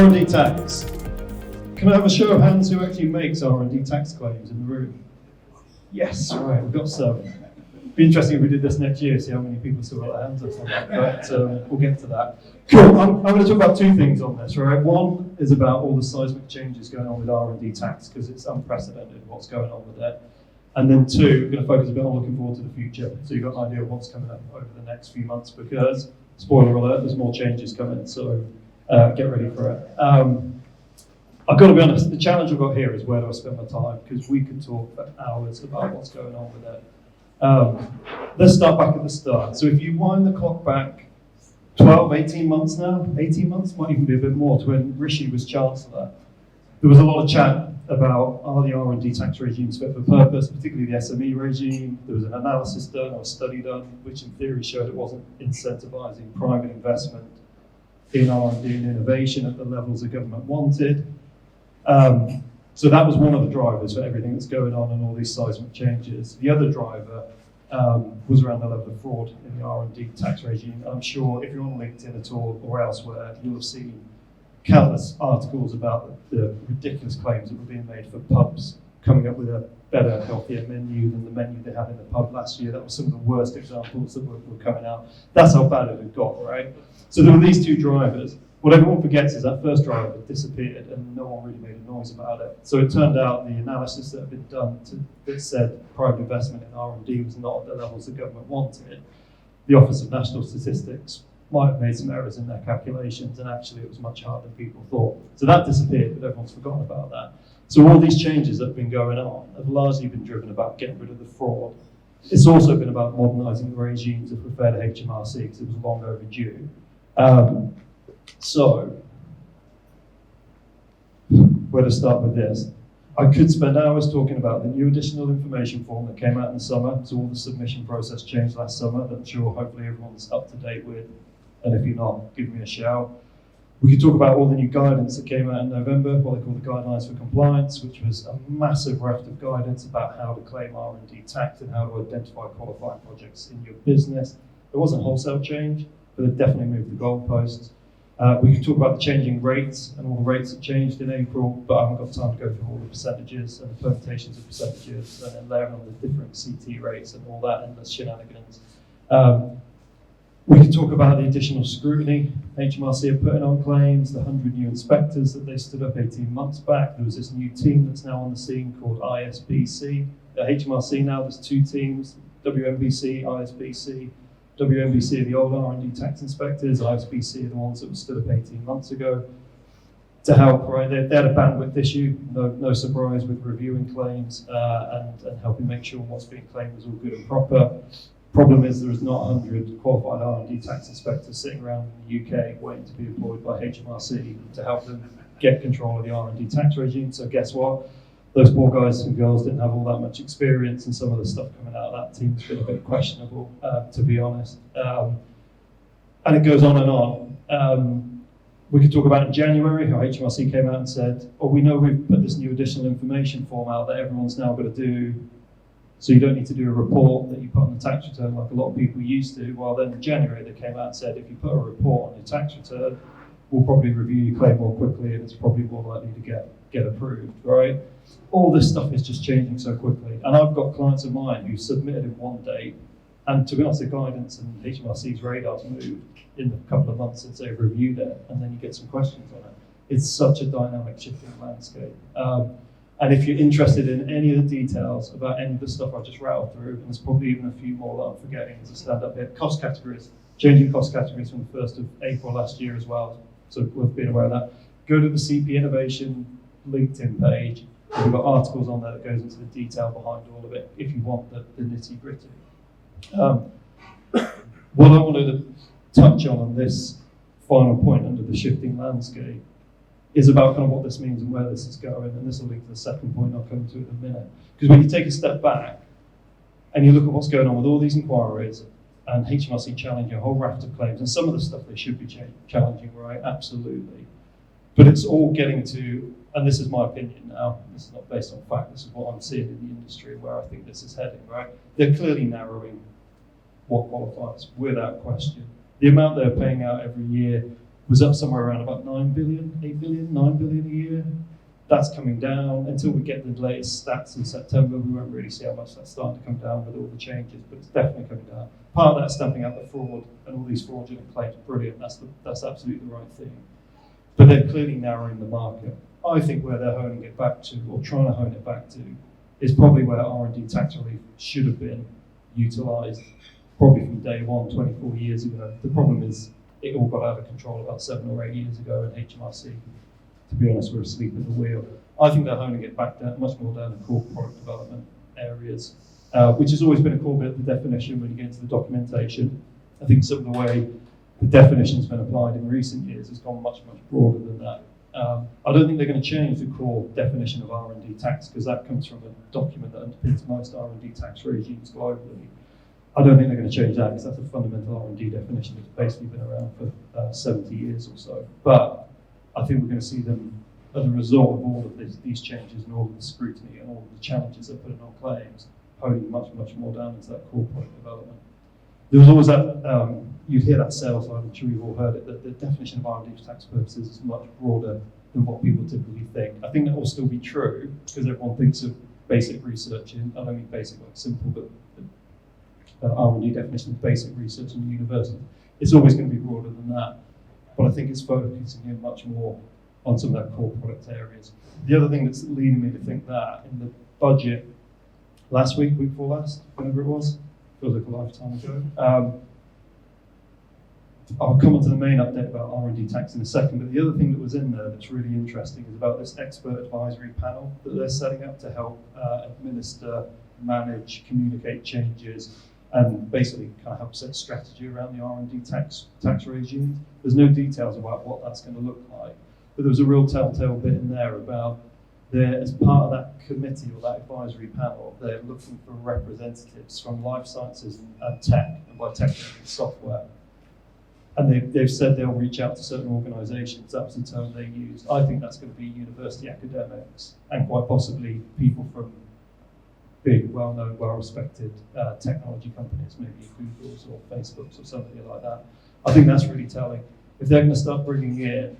R&D tax. Can I have a show of hands who actually makes R&D tax claims in the room? Yes, right, we've got some. It'd be interesting if we did this next year, see how many people still got their hands up on that, but we'll get to that. Cool, I'm going to talk about two things on this, right? One is about all the seismic changes going on with R&D tax, because it's unprecedented what's going on with it. And then two, we're going to focus a bit on looking forward to the future, so you've got an idea of what's coming up over the next few months, because, spoiler alert, there's more changes coming, so get ready for it. I've got to be honest, the challenge I've got here is where do I spend my time, because we could talk for hours about what's going on with it. Let's start back at the start. So if you wind the clock back 12, 18 months now, 18 months, might even be a bit more, to when Rishi was Chancellor, there was a lot of chat about are the R&D tax regimes fit for purpose, particularly the SME regime. There was an analysis done or a study done, which in theory showed it wasn't incentivising private investment in R&D and innovation at the levels the government wanted. So that was one of the drivers for everything that's going on and all these seismic changes. The other driver was around the level of fraud in the R&D tax regime. I'm sure if you're on LinkedIn at all or elsewhere, you'll have seen countless articles about the ridiculous claims that were being made for pubs coming up with a better, healthier menu than the menu they had in the pub last year. That was some of the worst examples that were coming out. That's how bad it had got, right? So there were these two drivers. What everyone forgets is that first driver disappeared and no one really made a noise about it. So it turned out the analysis that had been done that said private investment in R&D was not at the levels the government wanted. The Office of National Statistics might have made some errors in their calculations, and actually it was much harder than people thought. So that disappeared, but everyone's forgotten about that. So all these changes that have been going on have largely been driven about getting rid of the fraud. It's also been about modernising the regimes of preferred HMRC, because it was long overdue. So, where to start with this? I could spend hours talking about the new additional information form that came out in the summer, so all the submission process changed last summer, that I'm sure hopefully everyone's up to date with, and if you're not, give me a shout. We could talk about all the new guidance that came out in November, what they call the Guidelines for Compliance, which was a massive raft of guidance about how to claim R&D tax and how to identify qualifying projects in your business. It wasn't wholesale change, but it definitely moved the goalposts. We could talk about the changing rates and all the rates that changed in April, but I haven't got time to go through all the percentages and the permutations of percentages and then layering on the different CT rates and all that endless shenanigans. We could talk about the additional scrutiny HMRC are putting on claims, the 100 new inspectors that they stood up 18 months back. There was this new team that's now on the scene called ISBC. At HMRC now there's two teams, WMBC, ISBC. WMBC are the old R&D tax inspectors, ISBC are the ones that were stood up 18 months ago to help, right? They had a bandwidth issue, no surprise, with reviewing claims and helping make sure what's being claimed is all good and proper. Problem is there is not 100 qualified R&D tax inspectors sitting around in the UK waiting to be employed by HMRC to help them get control of the R&D tax regime. So guess what? Those poor guys and girls didn't have all that much experience, and some of the stuff coming out of that team's been a bit questionable, to be honest. And it goes on and on. We could talk about in January how HMRC came out and said, oh, we know we've put this new additional information form out that everyone's now got to do, so you don't need to do a report that you put on the tax return like a lot of people used to. Well, then in January they came out and said, if you put a report on your tax return, we'll probably review your claim more quickly and it's probably more likely to get approved, right? All this stuff is just changing so quickly. And I've got clients of mine who submitted in one date, and to be honest, the guidance and HMRC's radar's moved in the couple of months since they've reviewed it, and then you get some questions on it. It's such a dynamic shifting landscape. And if you're interested in any of the details about any of the stuff I've just rattled through, and there's probably even a few more that I'm forgetting as I stand up here, cost categories, changing cost categories from the 1st of April last year as well, so worth being aware of that. Go to the CP Innovation LinkedIn page. We've got articles on there that goes into the detail behind all of it if you want the nitty gritty. What I wanted to touch on this final point under the shifting landscape is about kind of what this means and where this is going, and this will lead to the second point I'll come to in a minute. Because when you take a step back and you look at what's going on with all these inquiries and HMRC challenging a whole raft of claims, and some of the stuff they should be challenging, right? Absolutely. But it's all getting to, and this is my opinion now, this is not based on fact, this is what I'm seeing in the industry where I think this is heading, right? They're clearly narrowing what qualifies, without question. The amount they're paying out every year was up somewhere around about 9 billion, 8 billion, 9 billion a year. That's coming down. Until we get the latest stats in September, we won't really see how much that's starting to come down with all the changes, but it's definitely coming down. Part of that stamping out the fraud and all these fraudulent claims, brilliant, that's absolutely the right thing. But they're clearly narrowing the market. I think where they're honing it back to, or trying to hone it back to, is probably where R&D tax relief should have been utilised, probably from day one, 24 years ago. The problem is it all got out of control about 7 or 8 years ago, and HMRC, to be honest, were asleep at the wheel. I think they're honing it back down, much more down the core product development areas, which has always been a core bit of the definition when you get into the documentation. I think some of the way the definition's been applied in recent years has gone much, much broader than that. I don't think they're going to change the core definition of R&D tax, because that comes from a document that underpins most R&D tax regimes globally. I don't think they're going to change that, because that's a fundamental R&D definition that's basically been around for 70 years or so. But I think we're going to see them, as a result of all of these changes and all of the scrutiny and all of the challenges they're putting on claims, honing much, much more down into that core product development. There was always that, you'd hear that sales line, I'm sure you've all heard it, that the definition of R&D for tax purposes is much broader than what people typically think. I think that will still be true, because everyone thinks of basic research in, I don't mean basic like simple, but R&D definition of basic research in the university. It's always going to be broader than that, but I think it's focusing in much more on some of that core product areas. The other thing that's leading me to think that, in the budget last week before last, whenever it was, feels like a lifetime ago. I'll come on to the main update about R&D tax in a second, but the other thing that was in there that's really interesting is about this expert advisory panel that they're setting up to help administer, manage, communicate changes, and basically kind of help set strategy around the R&D tax regime. There's no details about what that's going to look like, but there was a real telltale bit in there about as part of that committee or that advisory panel, they're looking for representatives from life sciences and tech, and by tech, software. And they've said they'll reach out to certain organisations. That was the term they used. I think that's going to be university academics and quite possibly people from big, well-known, well-respected technology companies, maybe Google's or Facebook's or something like that. I think that's really telling. If they're going to start bringing in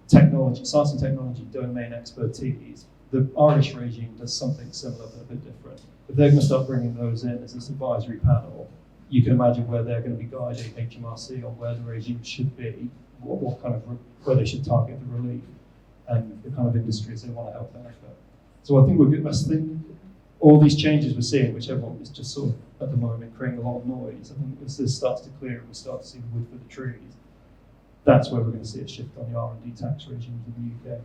technology, science and technology domain expertise, the Irish regime does something similar but a bit different. If they're going to start bringing those in as this advisory panel, you can imagine where they're going to be guiding HMRC on where the regime should be, what kind of, where they should target the relief, and the kind of industries they want to help benefit. So I think we're good. I think all these changes we're seeing, which everyone is just sort of at the moment creating a lot of noise, I think as this starts to clear and we start to see the wood for the trees, that's where we're going to see a shift on the R&D tax regimes in the UK.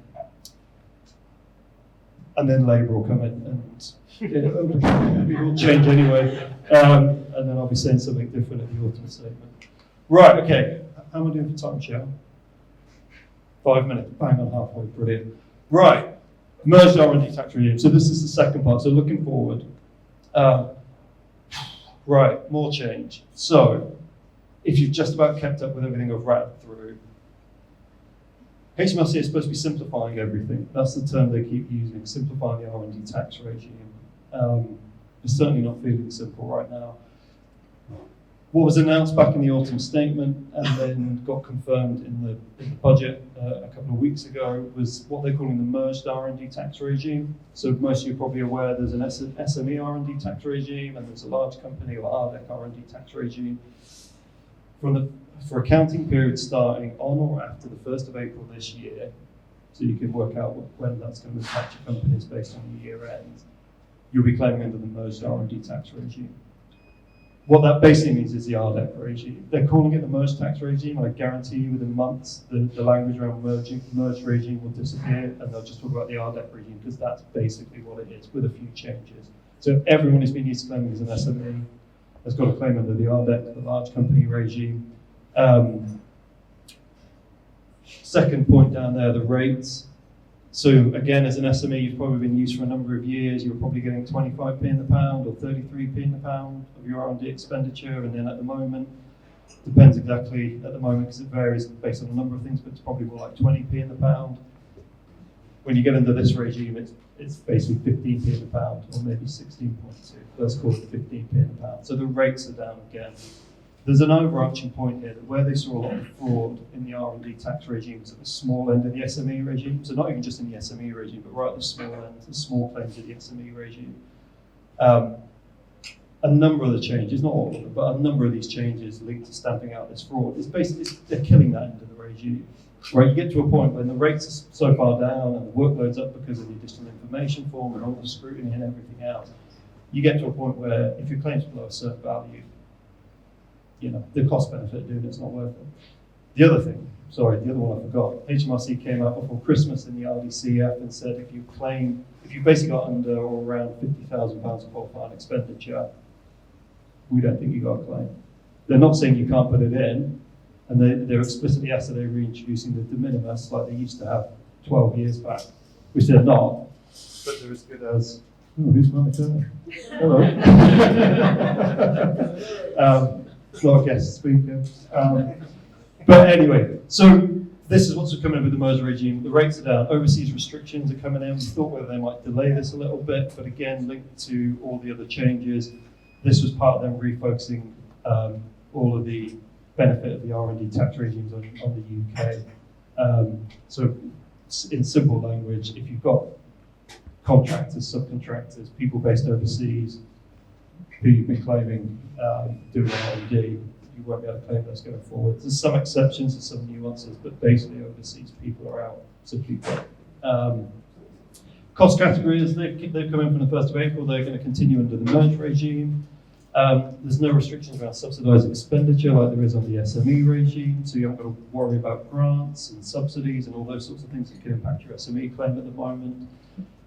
And then Labour will come in and it will change anyway. And then I'll be saying something different at the autumn statement. Right, okay. How am I doing for time, Cheryl? 5 minutes, bang on halfway, brilliant. Right, merged R&D tax regime. So this is the second part. So looking forward. Right, more change. So if you've just about kept up with everything I've rattled through, HMRC is supposed to be simplifying everything. That's the term they keep using, simplifying the R&D tax regime. It's certainly not feeling simple right now. What was announced back in the autumn statement and then got confirmed in the budget a couple of weeks ago was what they're calling the merged R&D tax regime. So most of you are probably aware there's an SME R&D tax regime and there's a large company or RDEC R&D tax regime. For accounting periods starting on or after the 1st of April this year, so you can work out when that's going to impact your companies based on the year end, you'll be claiming under the merged R&D tax regime. What that basically means is the RDEC regime. They're calling it the merged tax regime, and I guarantee you within months the language around merged regime will disappear and they'll just talk about the RDEC regime because that's basically what it is with a few changes. So everyone who's been used to claiming as an SME has got a claim under the RDEC, the large company regime. Second point down there, the rates. So again, as an SME, you've probably been used for a number of years. You're probably getting 25p in the pound or 33p in the pound of your R&D expenditure. And then at the moment, depends exactly at the moment because it varies based on a number of things, but it's probably more like 20p in the pound. When you get into this regime, it's basically 15p in the pound or maybe 16.2. Let's call it 15p in the pound. So the rates are down again. There's an overarching point here that where they saw a lot of fraud in the R&D tax regimes at the small end of the SME regime, so not even just in the SME regime, but right at the small end, the small claims of the SME regime. A number of the changes, not all of them, but a number of these changes linked to stamping out this fraud, it's basically, they're killing that end of the regime. Right, you get to a point when the rates are so far down and the workload's up because of the additional information form and all the scrutiny and everything else. You get to a point where if your claim's below a certain value, the cost benefit of doing it's not worth it. The other one I forgot, HMRC came out before Christmas in the RDCF and said if you basically got under or around £50,000 of qualifying expenditure, we don't think you got a claim. They're not saying you can't put it in, and they're explicitly asked that they're reintroducing the de minimis like they used to have 12 years back, which they're not, but they're as good as, who's Monica? Hello. It's not a guest speaker. But anyway, so this is what's coming with the merger regime. The rates are down. Overseas restrictions are coming in. We thought whether they might delay this a little bit, but again, linked to all the other changes. This was part of them refocusing all of the benefit of the R&D tax regimes on the UK. So in simple language, if you've got contractors, subcontractors, people based overseas who you've been claiming doing R&D, you won't be able to claim those going forward. There's some exceptions, there's some nuances, but basically overseas people are out simply put. Cost categories, they've come in from the 1st of April, they're going to continue under the merge regime. There's no restrictions around subsidising expenditure like there is on the SME regime, so you haven't got to worry about grants and subsidies and all those sorts of things that can impact your SME claim at the moment.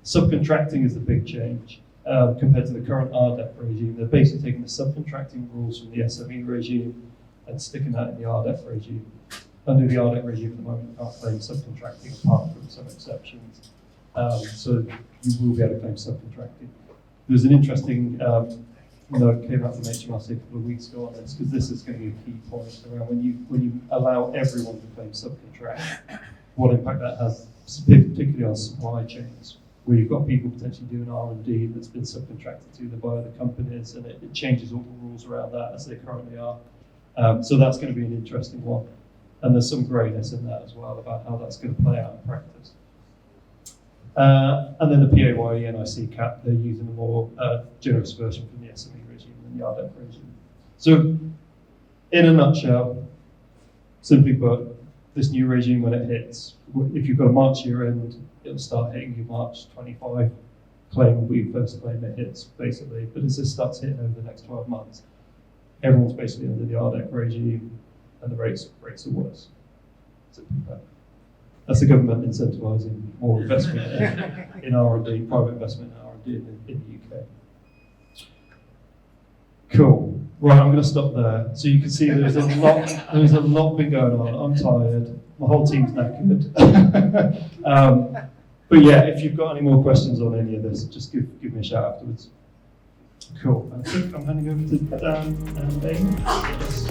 Subcontracting is the big change compared to the current RDEP regime. They're basically taking the subcontracting rules from the SME regime and sticking that in the RDEP regime. Under the RDEP regime at the moment, you can't claim subcontracting apart from some exceptions. So you will be able to claim subcontracting. There's an interesting note came out from HMRC a couple of weeks ago on this, because this is going to be a key point around when you allow everyone to claim subcontract, what impact that has, particularly on supply chains, where you've got people potentially doing R&D that's been subcontracted to them by other companies, and it changes all the rules around that as they currently are. So that's going to be an interesting one. And there's some greyness in that as well about how that's going to play out in practice. And then the PAYE NIC cap, they're using a more generous version from the SME regime than the RDEP regime. So, in a nutshell, simply put, this new regime, when it hits, if you've got a March year end, it'll start hitting you March 25 claim will be your first claim it hits, basically. But as this starts hitting over the next 12 months, everyone's basically under the RDEP regime, and the rates are worse. Simply put. That's the government incentivising more investment in R&D, private investment in R&D in the UK. Cool. Right, I'm going to stop there. So you can see there's a lot been going on. I'm tired. My whole team's knackered. But yeah, if you've got any more questions on any of this, just give me a shout afterwards. Cool. I think I'm handing over to Dan and Amy. Yes.